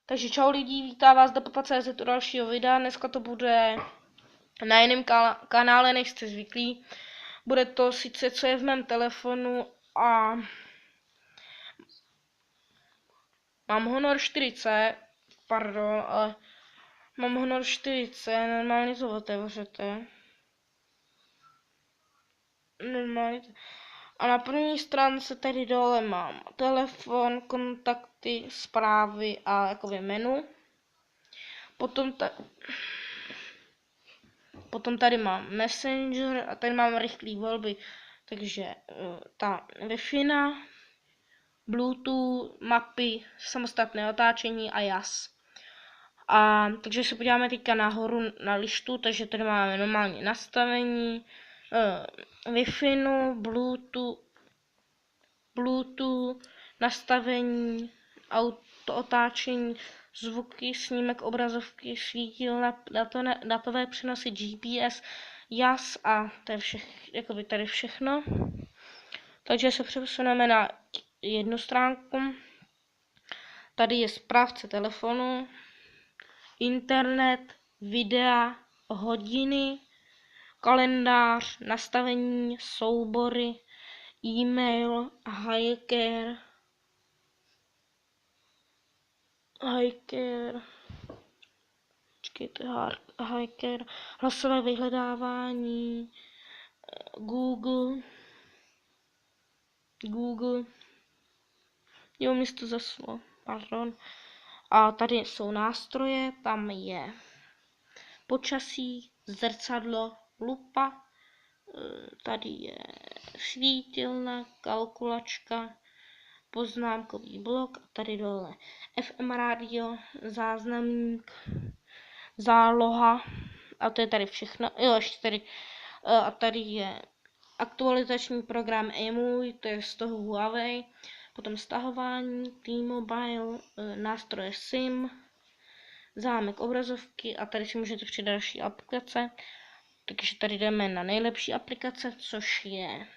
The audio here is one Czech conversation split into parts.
Takže čau lidi, vítá vás Dapapa.cz u dalšího videa. Dneska to bude na jiném kanále, než jste zvyklí. Bude to sice, co je v mém telefonu, a mám Honor 4C, pardon, ale mám Honor 4C, normálně to otevřete. Normálně to. A na první stránce tady dole mám telefon, kontakty, zprávy a jakoby menu. Potom tady mám Messenger a tady mám rychlé volby, takže ta Wi-Fi, Bluetooth, mapy, samostatné otáčení a jas. Takže se podíváme teďka nahoru na lištu, takže tady máme normální nastavení, Wi-Fi, Bluetooth, nastavení, auto otáčení, zvuky, snímek obrazovky, svítilna, datové přenosy, GPS, jas a to je jakoby tady všechno. Takže se přesuneme na jednu stránku. Tady je správce telefonu, internet, videa, hodiny, kalendář, nastavení, soubory, e-mail, hiker, hlasové vyhledávání, Google, jo, mi to zaslo, pardon. A tady jsou nástroje, tam je počasí, zrcadlo, lupa, tady je svítilna, kalkulačka, poznámkový blok a tady dole FM rádio, záznamník, záloha a to je tady všechno. Jo, ještě tady. A tady je aktualizační program EMUI, to je z toho Huawei, potom stahování, T-Mobile, nástroje SIM, zámek obrazovky a tady si můžete přidat další aplikace. Takže tady jdeme na nejlepší aplikace, což je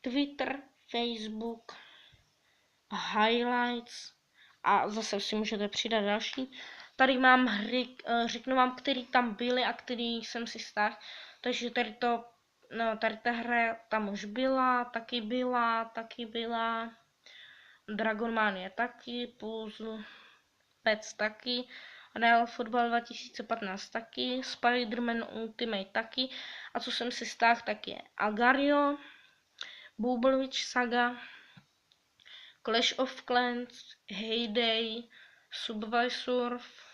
Twitter, Facebook, Highlights a zase si můžete přidat další. Tady mám hry, řeknu vám, který tam byly a který jsem si stáhl. Takže tady ta hra tam už byla, taky byla. Dragon Mania taky, Puzzle Pets taky, Real Football 2015 taky, Spider-Man Ultimate taky. A co jsem si stáhl, tak je Agario, Bubble Witch Saga, Clash of Clans, Heyday, Subway Surf.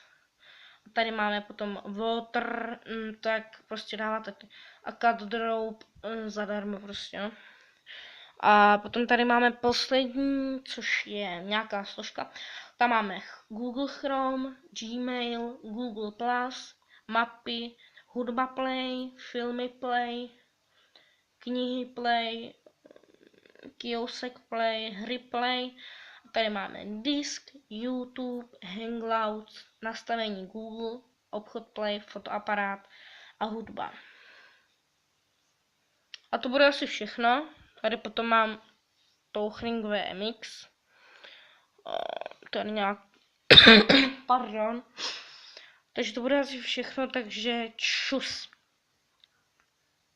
Tady máme potom Water, tak prostě dáváte a Cut Drop zadarmo prostě, no. A potom tady máme poslední, což je nějaká složka. Tam máme Google Chrome, Gmail, Google Plus, mapy, hudba Play, filmy Play, knihy Play, Kiosk Play, hry Play. A tady máme disk, YouTube, Hangouts, nastavení Google, obchod Play, fotoaparát a hudba. A to bude asi všechno. Tady potom mám Touchring VMX. Tady nějak... Pardon. Takže to bude asi všechno, takže čus.